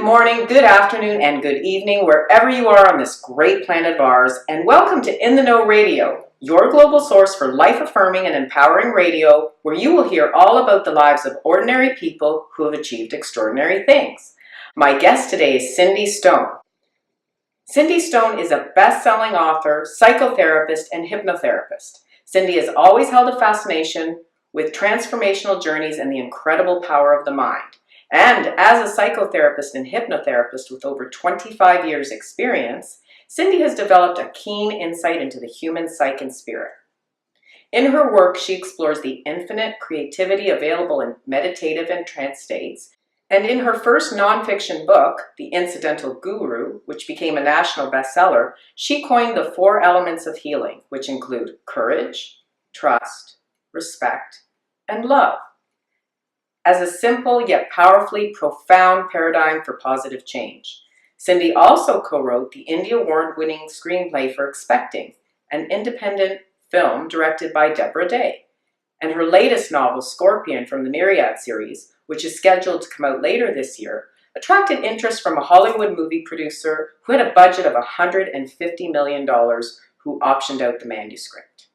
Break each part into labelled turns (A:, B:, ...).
A: morning, good afternoon, and good evening, wherever you are on this great planet of ours, and welcome to In the Know Radio, your global source for life-affirming and empowering radio, where you will hear all about the lives of ordinary people who have achieved extraordinary things. My guest today is Cindy Stone. Cindy Stone is a best-selling author, psychotherapist, and hypnotherapist. Cindy has always held a fascination with transformational journeys and the incredible power of the mind. And as a psychotherapist and hypnotherapist with over 25 years experience, Cindy has developed a keen insight into the human psyche and spirit. In her work, she explores the infinite creativity available in meditative and trance states. And in her first nonfiction book, The Incidental Guru, which became a national bestseller, she coined the 4 elements of healing, which include courage, trust, respect, and love, as a simple yet powerfully profound paradigm for positive change. Cindy also co-wrote the Indie Award-winning screenplay for Expecting, an independent film directed by Deborah Day. And her latest novel, Scorpion, from the Myriad series, which is scheduled to come out later this year, attracted interest from a Hollywood movie producer who had a budget of $150 million who optioned out the manuscript.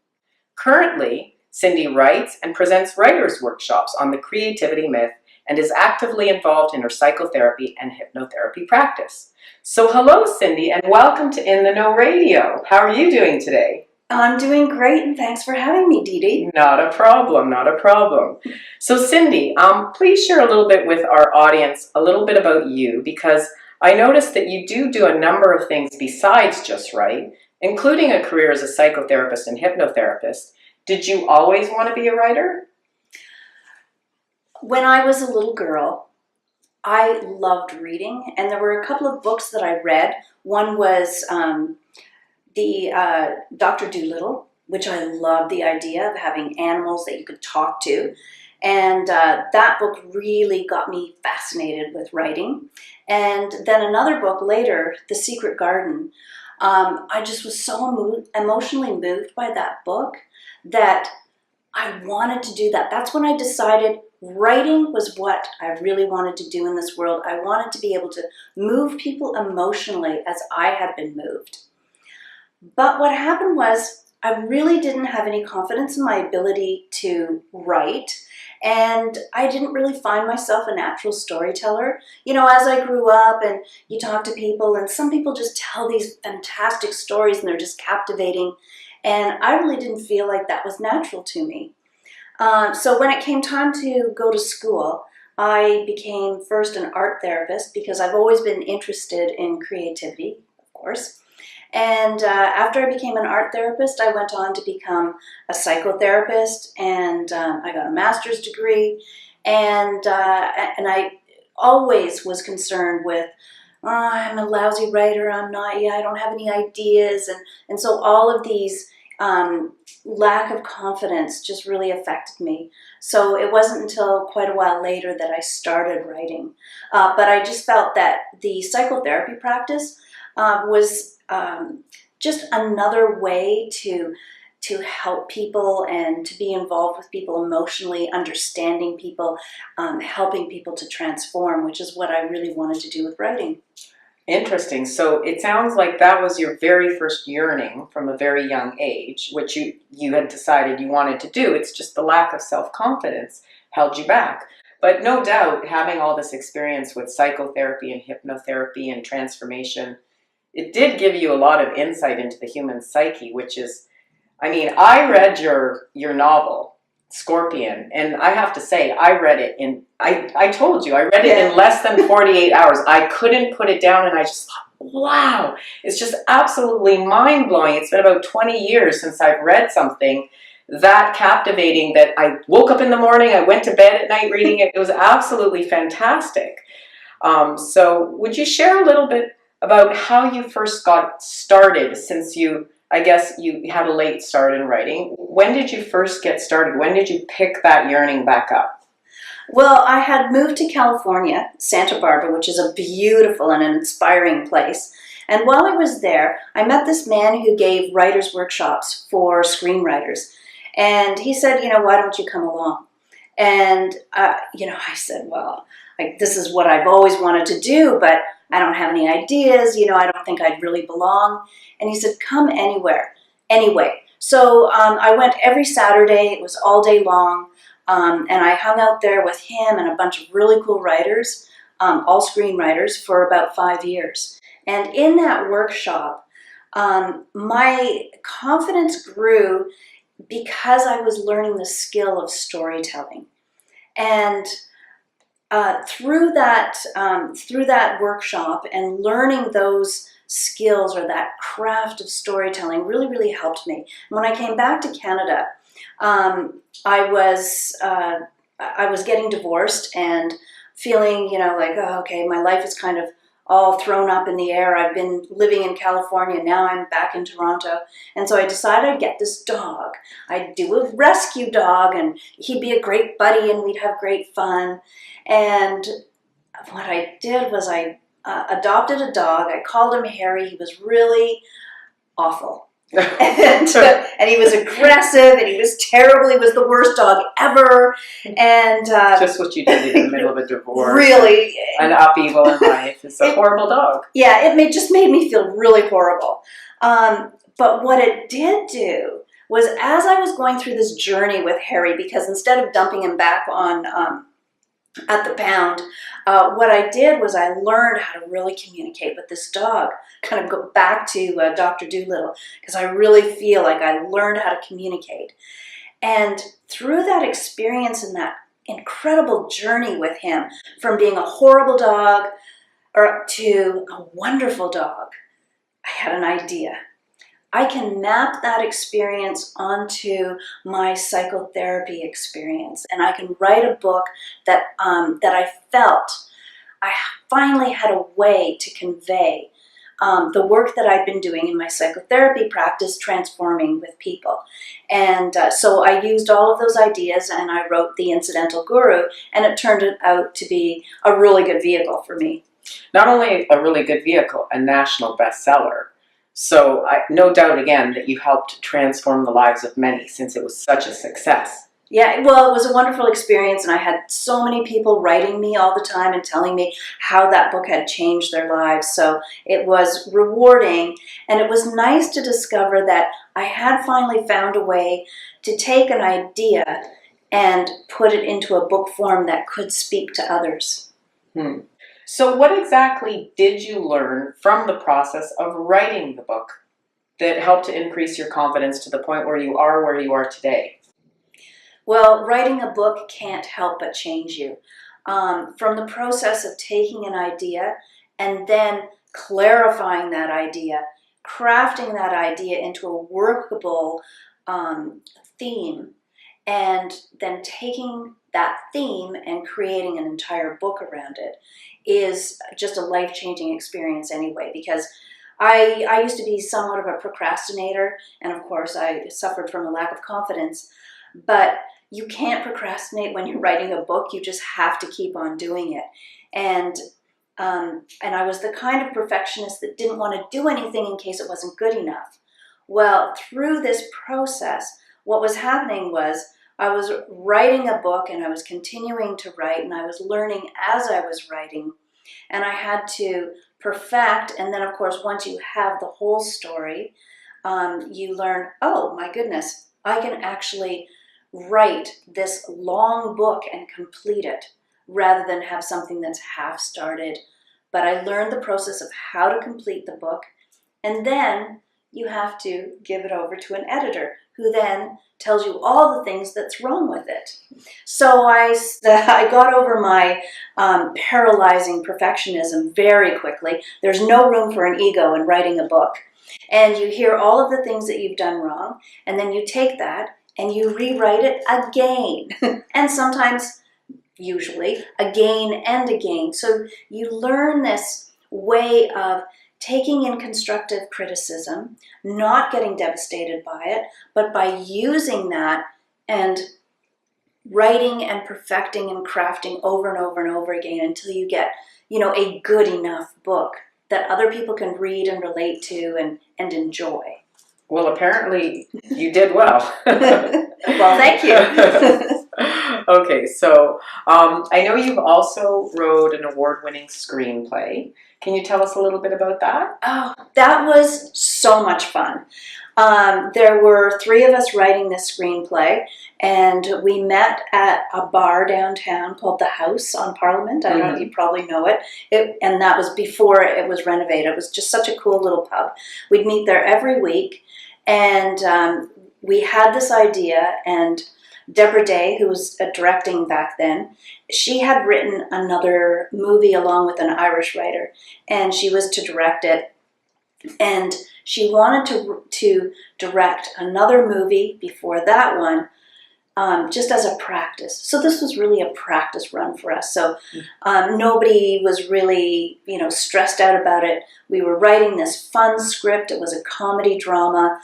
A: Currently, Cindy writes and presents writers' workshops on the creativity myth and is actively involved in her psychotherapy and hypnotherapy practice. So hello, Cindy, and welcome to In the Know Radio. How are you doing today?
B: I'm doing great, and thanks for having me, Didi.
A: Not a problem, not a problem. So Cindy, please share a little bit with our audience, a little bit about you, because I noticed that you do a number of things besides just write, including a career as a psychotherapist and hypnotherapist. Did you always want to be a writer?
B: When I was a little girl, I loved reading, and there were a couple of books that I read. One was the Dr. Dolittle, which I loved the idea of having animals that you could talk to. And that book really got me fascinated with writing. And then another book later, The Secret Garden. I just was so emotionally moved by that book that I wanted to do that. That's when I decided writing was what I really wanted to do in this world. I wanted to be able to move people emotionally as I had been moved. But what happened was I really didn't have any confidence in my ability to write, and I didn't really find myself a natural storyteller. You know, as I grew up and you talk to people, and some people just tell these fantastic stories and they're just captivating, and I really didn't feel like that was natural to me. So when it came time to go to school, I became first an art therapist because I've always been interested in creativity, of course. And after I became an art therapist, I went on to become a psychotherapist, and I got a master's degree. And I always was concerned with, I'm a lousy writer, I don't have any ideas. And so all of these lack of confidence just really affected me. So it wasn't until quite a while later that I started writing. But I just felt that the psychotherapy practice was just another way to help people and to be involved with people emotionally, understanding people, helping people to transform, which is what I really wanted to do with writing.
A: Interesting. So it sounds like that was your very first yearning from a very young age, which you had decided you wanted to do. It's just the lack of self-confidence held you back. But no doubt, having all this experience with psychotherapy and hypnotherapy and transformation, it did give you a lot of insight into the human psyche, which is, I mean, I read your novel, Scorpion, and I have to say, I read it in, I told you, I read it in less than 48 hours. I couldn't put it down, and I just thought, wow, it's just absolutely mind-blowing. It's been about 20 years since I've read something that captivating that I woke up in the morning, I went to bed at night reading it. It was absolutely fantastic. So would you share a little bit about how you first got started, since I guess you had a late start in writing. When did you first get started? When did you pick that yearning back up?
B: Well, I had moved to California, Santa Barbara, which is a beautiful and an inspiring place. And while I was there, I met this man who gave writers' workshops for screenwriters. And he said, why don't you come along? And, I said, well, like, this is what I've always wanted to do, but I don't have any ideas, you know, I don't think I'd really belong. And he said, come anywhere, anyway. So I went every Saturday. It was all day long. And I hung out there with him and a bunch of really cool writers, all screenwriters, for about 5 years. And in that workshop, my confidence grew because I was learning the skill of storytelling. And through that workshop and learning those skills, or that craft of storytelling, really, really helped me. When I came back to Canada, I was getting divorced and feeling, you know, like, oh, okay, my life is kind of all thrown up in the air. I've been living in California, now I'm back in Toronto. And so I decided I'd get this dog. I'd do a rescue dog, and he'd be a great buddy, and we'd have great fun. And what I did was I adopted a dog. I called him Harry. He was really awful. and he was aggressive, and he was terrible. He was the worst dog ever. And
A: just what you did in the middle of a divorce.
B: Really.
A: An upheaval in life. It's a horrible dog.
B: Yeah, it just made me feel really horrible. But what it did do was, as I was going through this journey with Harry, because instead of dumping him back on at the pound, what I did was I learned how to really communicate with this dog. Kind of go back to Dr. Dolittle, because I really feel like I learned how to communicate. And through that experience and that incredible journey with him, from being a horrible dog to a wonderful dog, I had an idea. I can map that experience onto my psychotherapy experience, and I can write a book that I felt I finally had a way to convey the work that I'd been doing in my psychotherapy practice, transforming with people. And so I used all of those ideas, and I wrote The Incidental Guru, and it turned out to be a really good vehicle for me.
A: Not only a really good vehicle, a national bestseller. So no doubt again that you helped transform the lives of many, since it was such a success.
B: Yeah, well, it was a wonderful experience, and I had so many people writing me all the time and telling me how that book had changed their lives. So it was rewarding, and it was nice to discover that I had finally found a way to take an idea and put it into a book form that could speak to others.
A: So what exactly did you learn from the process of writing the book that helped to increase your confidence to the point where you are today?
B: Well, writing a book can't help but change you. From the process of taking an idea and then clarifying that idea, crafting that idea into a workable theme, and then taking that theme and creating an entire book around it, is just a life-changing experience anyway, because I used to be somewhat of a procrastinator, and of course I suffered from a lack of confidence, but you can't procrastinate when you're writing a book. You just have to keep on doing it. And I was the kind of perfectionist that didn't want to do anything in case it wasn't good enough. Well, through this process, what was happening was I was writing a book, and I was continuing to write, and I was learning as I was writing, and I had to perfect. And then, of course, once you have the whole story, you learn, oh my goodness, I can actually write this long book and complete it, rather than have something that's half started. But I learned the process of how to complete the book, and then you have to give it over to an editor, who then tells you all the things that's wrong with it. So I got over my paralyzing perfectionism very quickly. There's no room for an ego in writing a book. And you hear all of the things that you've done wrong, and then you take that and you rewrite it again. And sometimes, usually, again and again. So you learn this way of taking in constructive criticism, not getting devastated by it, but by using that and writing and perfecting and crafting over and over and over again until you get, a good enough book that other people can read and relate to and enjoy.
A: Well, apparently you did well.
B: Well, thank you.
A: Okay, so I know you've also wrote an award-winning screenplay. Can you tell us a little bit about that?
B: Oh, that was so much fun. There were three of us writing this screenplay, and we met at a bar downtown called The House on Parliament. I don't know if you probably know it. And that was before it was renovated. It was just such a cool little pub. We'd meet there every week, and we had this idea, and Deborah Day, who was directing back then, she had written another movie along with an Irish writer, and she was to direct it. And she wanted to direct another movie before that one, just as a practice. So this was really a practice run for us. So nobody was really, stressed out about it. We were writing this fun script. It was a comedy drama,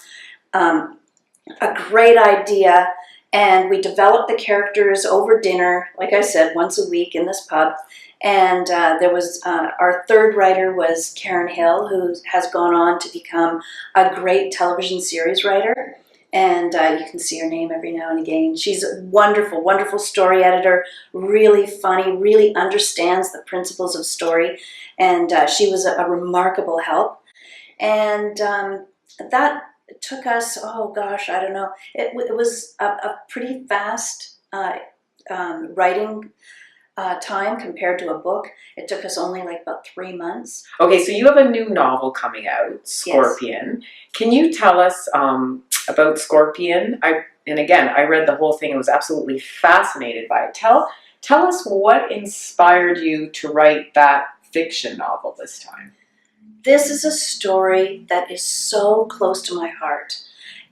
B: a great idea. And we developed the characters over dinner, like I said, once a week in this pub. And there was our third writer was Karen Hill, who has gone on to become a great television series writer. And you can see her name every now and again. She's a wonderful, wonderful story editor, really funny, really understands the principles of story. And she was a remarkable help. And that took us, oh gosh, I don't know. It was a pretty fast writing time compared to a book. It took us only like about 3 months.
A: Okay, so you have a new novel coming out, Scorpion. Yes. Can you tell us about Scorpion? And again, I read the whole thing and was absolutely fascinated by it. Tell us what inspired you to write that fiction novel this time.
B: This is a story that is so close to my heart.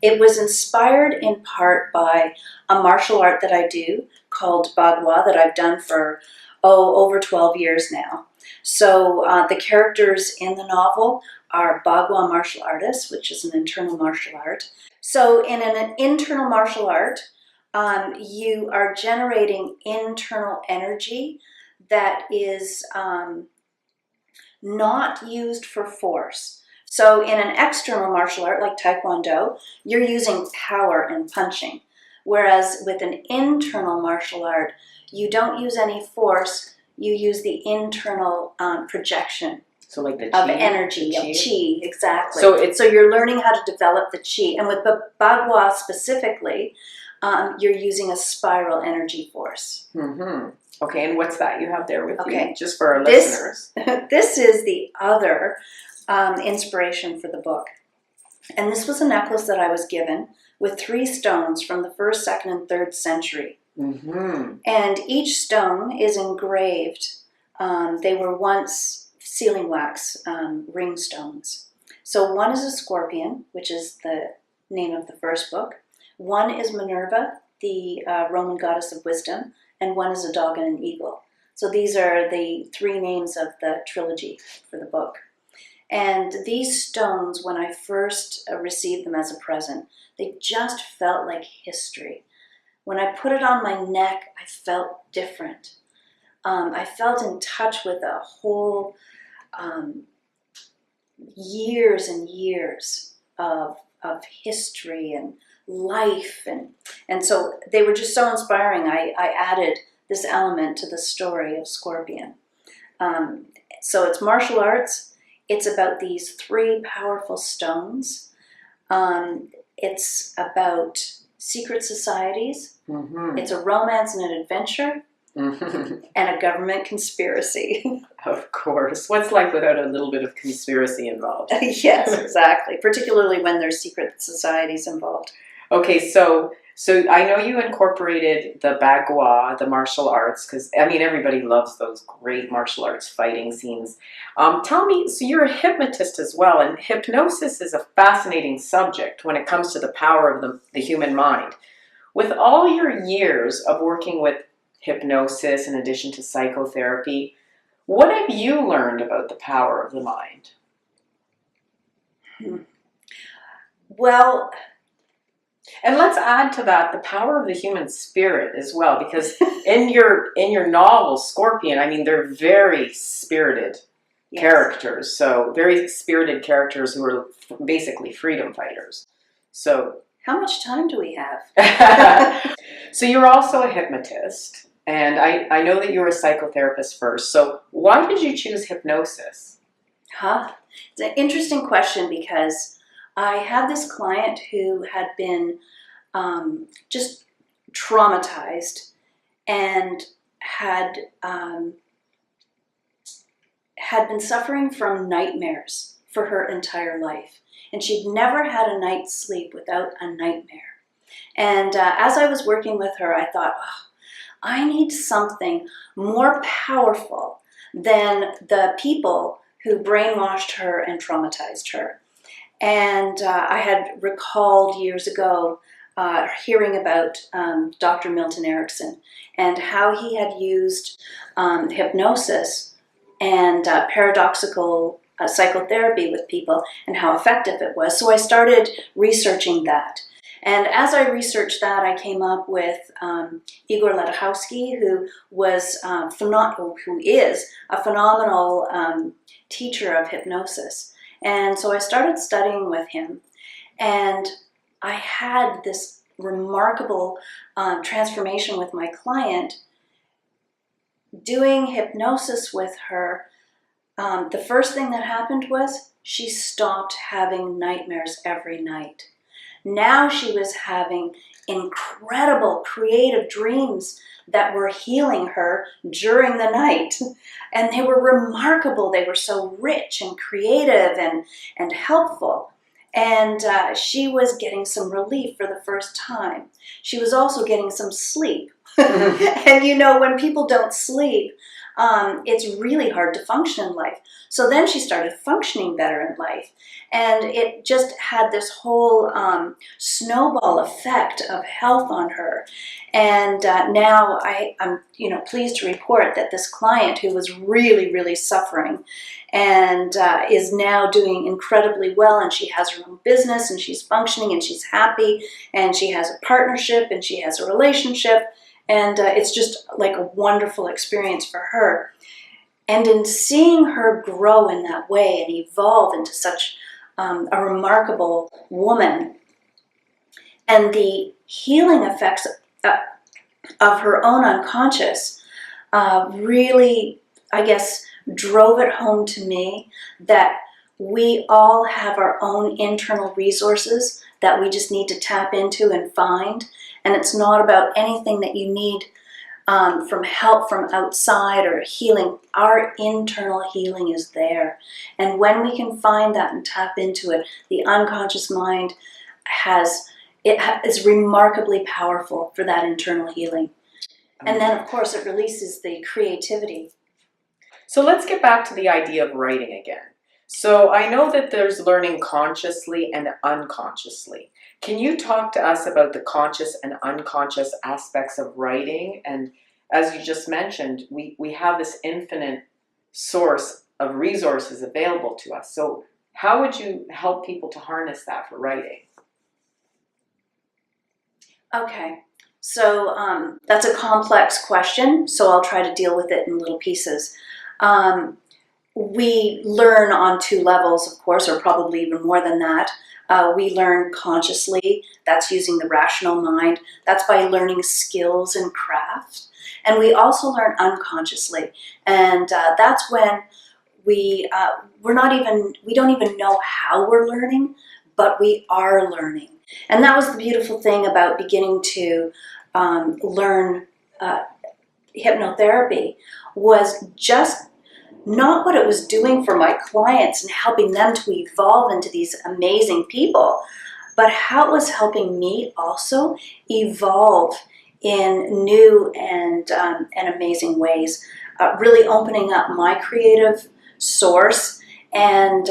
B: It was inspired in part by a martial art that I do called Bagua that I've done for, over 12 years now. So the characters in the novel are Bagua martial artists, which is an internal martial art. So in an internal martial art, you are generating internal energy that is not used for force. So in an external martial art like Taekwondo, you're using power and punching. Whereas with an internal martial art, you don't use any force, you use the internal projection.
A: So like the
B: of
A: chi,
B: energy, of chi, exactly.
A: So
B: you're learning how to develop the chi. And with Bagua specifically, you're using a spiral energy force.
A: Mm-hmm. Okay, and what's that you have there with you? Just for our
B: listeners.
A: listeners.
B: This is the other inspiration for the book. And this was a necklace that I was given with 3 stones from the 1st, 2nd, and 3rd century.
A: Mm-hmm.
B: And each stone is engraved. They were once sealing wax ring stones. So one is a scorpion, which is the name of the first book. One is Minerva, the Roman goddess of wisdom. And one is a dog and an eagle. So these are the 3 names of the trilogy for the book. And these stones, when I first received them as a present, they just felt like history. When I put it on my neck, I felt different. I felt in touch with a whole years and years of history and life, and so they were just so inspiring. I added this element to the story of Scorpion. So it's martial arts. It's about these 3 powerful stones. It's about secret societies.
A: Mm-hmm.
B: It's a romance and an adventure. Mm-hmm. And a government conspiracy.
A: Of course. What's life without a little bit of conspiracy involved?
B: Yes, exactly. Particularly when there's secret societies involved.
A: Okay, so I know you incorporated the Bagua, the martial arts, because, I mean, everybody loves those great martial arts fighting scenes. Tell me, so you're a hypnotist as well, and hypnosis is a fascinating subject when it comes to the power of the human mind. With all your years of working with hypnosis in addition to psychotherapy, what have you learned about the power of the mind?
B: Well,
A: and let's add to that the power of the human spirit as well, because in your novel Scorpion, I mean, they're very spirited characters, so very spirited characters who are basically freedom fighters. So
B: How much time do we have?
A: So you're also a hypnotist, and I know that you're a psychotherapist first. So why did you choose hypnosis?
B: It's an interesting question because I had this client who had been just traumatized and had been suffering from nightmares for her entire life. And she'd never had a night's sleep without a nightmare. And as I was working with her, I thought, oh, I need something more powerful than the people who brainwashed her and traumatized her. And I had recalled years ago hearing about Dr. Milton Erickson and how he had used hypnosis and paradoxical psychotherapy with people and how effective it was. So I started researching that. And as I researched that, I came up with Igor Ledachowski, who is a phenomenal teacher of hypnosis. And so I started studying with him, and I had this remarkable transformation with my client. Doing hypnosis with her, the first thing that happened was she stopped having nightmares every night. Now she was having incredible creative dreams that were healing her during the night. And they were remarkable. They were so rich and creative and helpful. And she was getting some relief for the first time. She was also getting some sleep. And you know, when people don't sleep, it's really hard to function in life. So then she started functioning better in life. And it just had this whole snowball effect of health on her. And now I'm pleased to report that this client who was really, really suffering and is now doing incredibly well, and she has her own business, and she's functioning, and she's happy, and she has a partnership, and she has a relationship. And it's just like a wonderful experience for her. And in seeing her grow in that way and evolve into such a remarkable woman, and the healing effects of her own unconscious really, I guess, drove it home to me that we all have our own internal resources that we just need to tap into and find. And it's not about anything that you need from help from outside or healing. Our internal healing is there. And when we can find that and tap into it, the unconscious mind is remarkably powerful for that internal healing. And then, of course, it releases the creativity.
A: So let's get back to the idea of writing again. So I know that there's learning consciously and unconsciously. Can you talk to us about the conscious and unconscious aspects of writing? And as you just mentioned, we have this infinite source of resources available to us. So how would you help people to harness that for writing?
B: Okay, so that's a complex question, so I'll try to deal with it in little pieces. We learn on two levels, of course, or probably even more than that. We learn consciously, that's using the rational mind, that's by learning skills and craft. And we also learn unconsciously, and that's when we don't even know how we're learning, but we are learning. And that was the beautiful thing about beginning to learn hypnotherapy, was just not what it was doing for my clients and helping them to evolve into these amazing people, but how it was helping me also evolve in new and amazing ways, really opening up my creative source and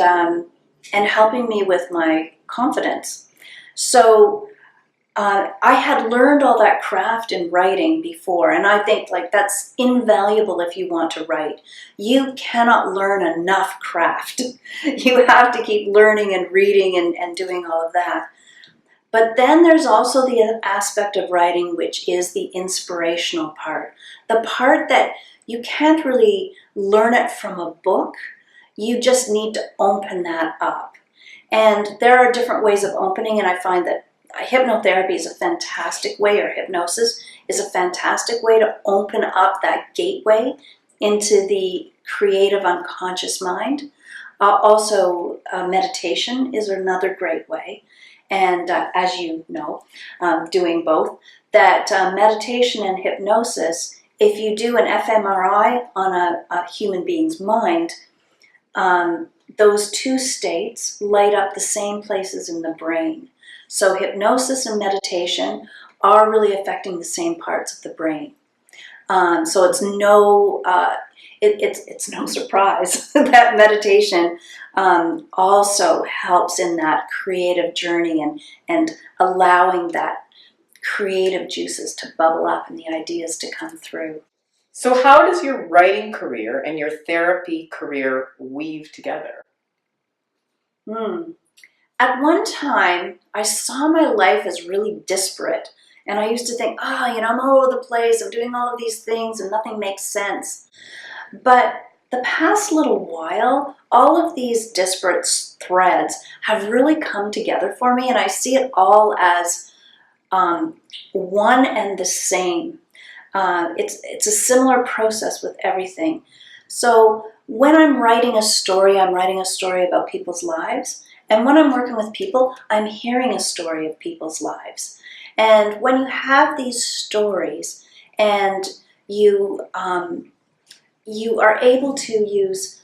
B: helping me with my confidence. So I had learned all that craft in writing before, and I think that's invaluable if you want to write. You cannot learn enough craft. You have to keep learning and reading and doing all of that. But then there's also the aspect of writing which is the inspirational part. The part that you can't really learn it from a book. You just need to open that up. And there are different ways of opening, and I find that hypnotherapy is a fantastic way, or hypnosis is a fantastic way to open up that gateway into the creative unconscious mind. Also, meditation is another great way. And as you know, doing both, that meditation and hypnosis, if you do an fMRI on a human being's mind, those two states light up the same places in the brain. So hypnosis and meditation are really affecting the same parts of the brain. So it's no surprise that meditation also helps in that creative journey and allowing that creative juices to bubble up and the ideas to come through.
A: So how does your writing career and your therapy career weave together?
B: At one time, I saw my life as really disparate. And I used to think, I'm all over the place, I'm doing all of these things and nothing makes sense. But the past little while, all of these disparate threads have really come together for me, and I see it all as one and the same. It's a similar process with everything. So when I'm writing a story about people's lives. And when I'm working with people, I'm hearing a story of people's lives. And when you have these stories and you are able to use,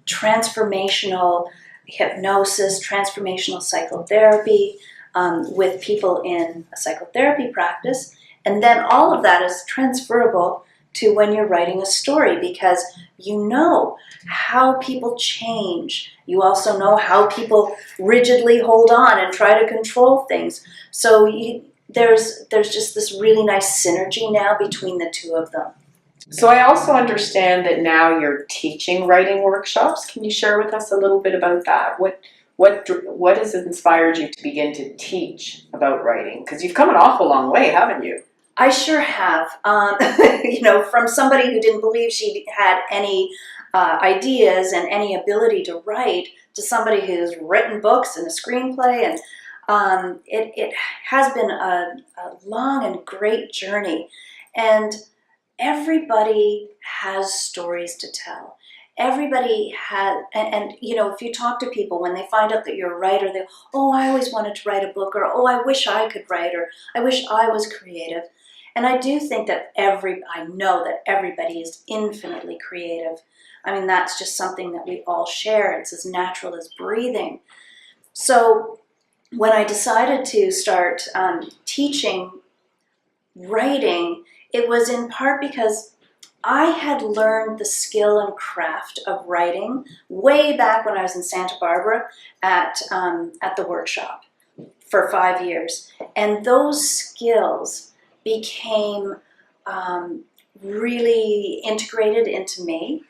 B: transformational hypnosis, transformational psychotherapy with people in a psychotherapy practice, and then all of that is transferable to when you're writing a story, because you know how people change. You also know how people rigidly hold on and try to control things. So there's just this really nice synergy now between the two of them.
A: So I also understand that now you're teaching writing workshops. Can you share with us a little bit about that? What has inspired you to begin to teach about writing? Because you've come an awful long way, haven't you?
B: I sure have. From somebody who didn't believe she had any ideas and any ability to write, to somebody who's written books and a screenplay, and it has been a long and great journey. And everybody has stories to tell. Everybody has, and if you talk to people, when they find out that you're a writer, they, I always wanted to write a book, or, I wish I could write, or I wish I was creative. And I do think that I know that everybody is infinitely creative. I mean, that's just something that we all share. It's as natural as breathing. So when I decided to start teaching writing, it was in part because I had learned the skill and craft of writing way back when I was in Santa Barbara at the workshop for 5 years. And those skills became really integrated into me.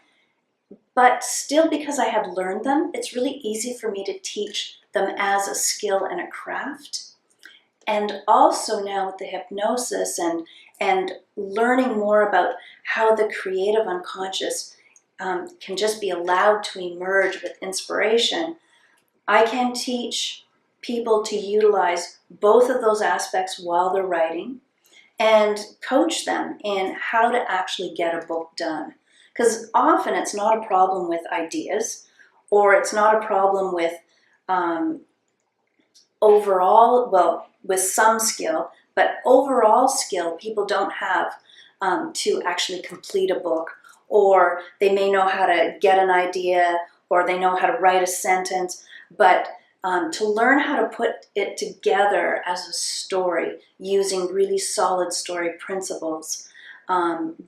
B: But still, because I had learned them, it's really easy for me to teach them as a skill and a craft. And also now with the hypnosis and learning more about how the creative unconscious can just be allowed to emerge with inspiration, I can teach people to utilize both of those aspects while they're writing and coach them in how to actually get a book done. Because often it's not a problem with ideas, or it's not a problem with with some skill, but overall skill people don't have to actually complete a book, or they may know how to get an idea, or they know how to write a sentence, but to learn how to put it together as a story using really solid story principles,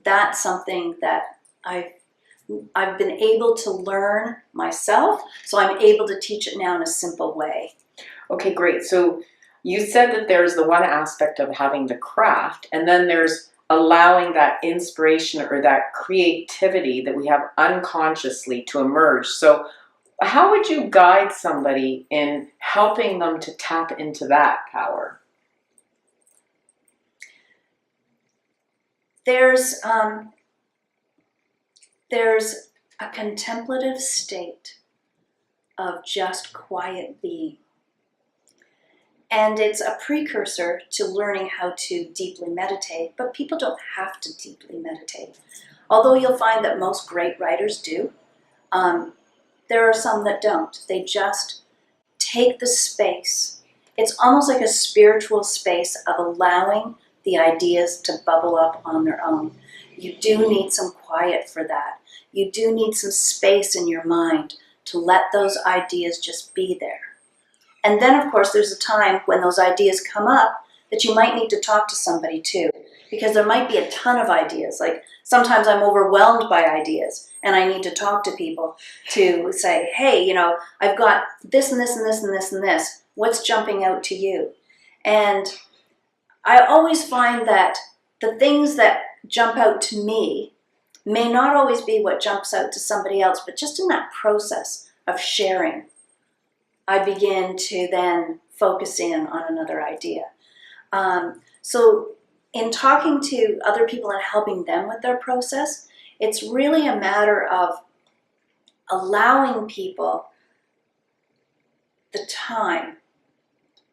B: that's something that I've been able to learn myself, so I'm able to teach it now in a simple way.
A: Okay, great. So you said that there's the one aspect of having the craft, and then there's allowing that inspiration or that creativity that we have unconsciously to emerge. So how would you guide somebody in helping them to tap into that power?
B: There's a contemplative state of just quiet being. And it's a precursor to learning how to deeply meditate, but people don't have to deeply meditate. Although you'll find that most great writers do, there are some that don't. They just take the space. It's almost like a spiritual space of allowing the ideas to bubble up on their own. You do need some quiet for that. You do need some space in your mind to let those ideas just be there. And then, of course, there's a time when those ideas come up that you might need to talk to somebody too, because there might be a ton of ideas. Like sometimes I'm overwhelmed by ideas and I need to talk to people to say, hey, you know, I've got this and this and this and this and this. What's jumping out to you? And I always find that the things that jump out to me may not always be what jumps out to somebody else, but just in that process of sharing, I begin to then focus in on another idea. So in talking to other people and helping them with their process, it's really a matter of allowing people the time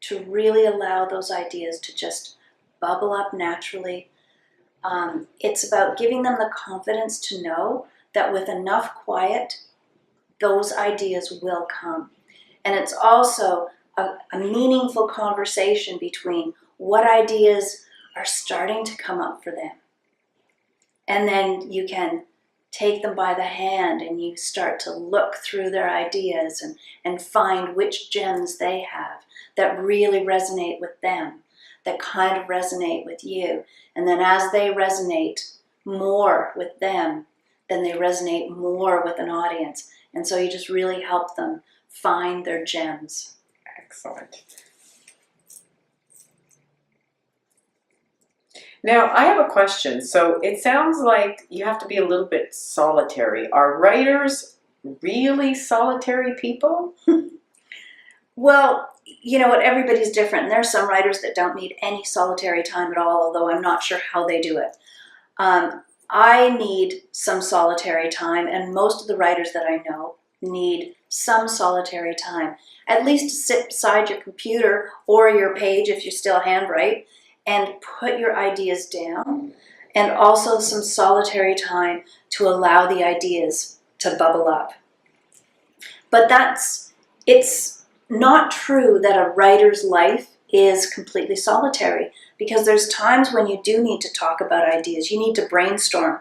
B: to really allow those ideas to just bubble up naturally. It's about giving them the confidence to know that with enough quiet, those ideas will come. And it's also a meaningful conversation between what ideas are starting to come up for them. And then you can take them by the hand and you start to look through their ideas and find which gems they have that really resonate with them, that kind of resonate with you. And then as they resonate more with them, then they resonate more with an audience. And so you just really help them find their gems.
A: Excellent. Now, I have a question. So it sounds like you have to be a little bit solitary. Are writers really solitary people?
B: Well, you know what, everybody's different. And there are some writers that don't need any solitary time at all, although I'm not sure how they do it. I need some solitary time, and most of the writers that I know need some solitary time, at least to sit beside your computer or your page if you still handwrite and put your ideas down, and also some solitary time to allow the ideas to bubble up. But it's not true that a writer's life is completely solitary, because there's times when you do need to talk about ideas. You need to brainstorm.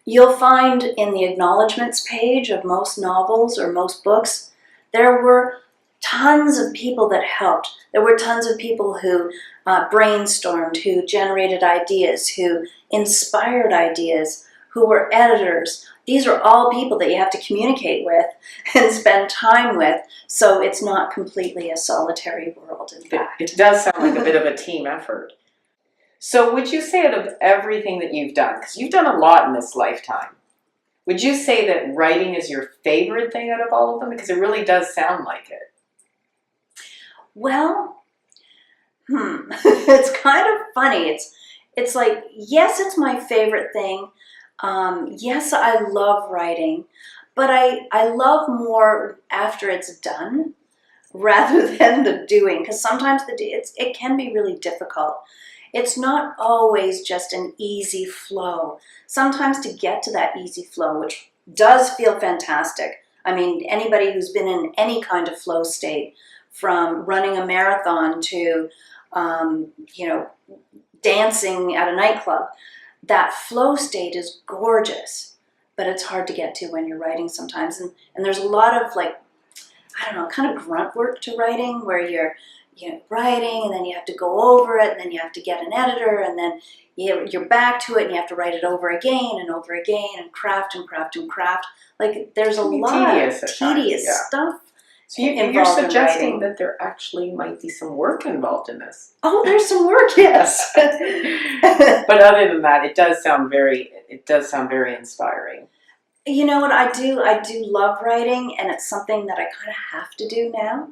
B: You'll find in the acknowledgements page of most novels or most books, there were tons of people that helped. There were tons of people who brainstormed, who generated ideas, who inspired ideas, who were editors. These are all people that you have to communicate with and spend time with, so it's not completely a solitary world, in fact.
A: It does sound like a bit of a team effort. So would you say, out of everything that you've done, because you've done a lot in this lifetime, would you say that writing is your favorite thing out of all of them? Because it really does sound like it.
B: Well, it's kind of funny. It's like, yes, it's my favorite thing. Yes, I love writing, but I love more after it's done rather than the doing, because sometimes it can be really difficult. It's not always just an easy flow. Sometimes to get to that easy flow, which does feel fantastic. I mean, anybody who's been in any kind of flow state, from running a marathon to, dancing at a nightclub, that flow state is gorgeous, but it's hard to get to when you're writing sometimes. And there's a lot of, like, I don't know, kind of grunt work to writing, where you're writing and then you have to go over it and then you have to get an editor and then you're back to it and you have to write it over again and craft and craft and craft. Like, there's a lot of tedious stuff.
A: So you're suggesting that there actually might be some work involved in this.
B: Oh, there's some work, yes.
A: But other than that, it does sound very inspiring.
B: You know what, I do love writing, and it's something that I kind of have to do now.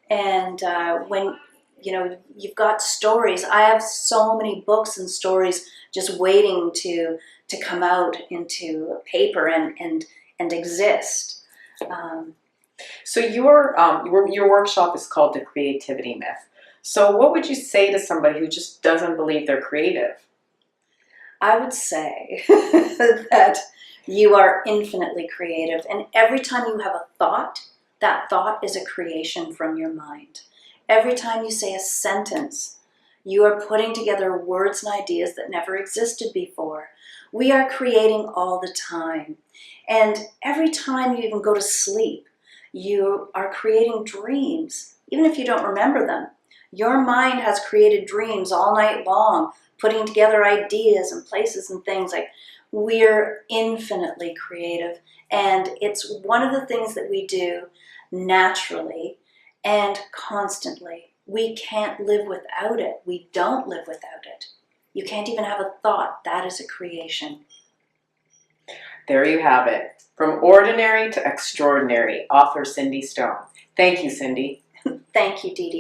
B: And when you've got stories, I have so many books and stories just waiting to come out into paper and exist.
A: So your workshop is called The Creativity Myth. So what would you say to somebody who just doesn't believe they're creative?
B: I would say that you are infinitely creative, and every time you have a thought, that thought is a creation from your mind. Every time you say a sentence, you are putting together words and ideas that never existed before. We are creating all the time. And every time you even go to sleep, you are creating dreams, even if you don't remember them. Your mind has created dreams all night long, putting together ideas and places and things. Like, we're infinitely creative, and it's one of the things that we do naturally and constantly. We can't live without it. We don't live without it. You can't even have a thought. That is a creation.
A: There you have it. From ordinary to extraordinary, author Cindy Stone. Thank you, Cindy.
B: Thank you, Didi.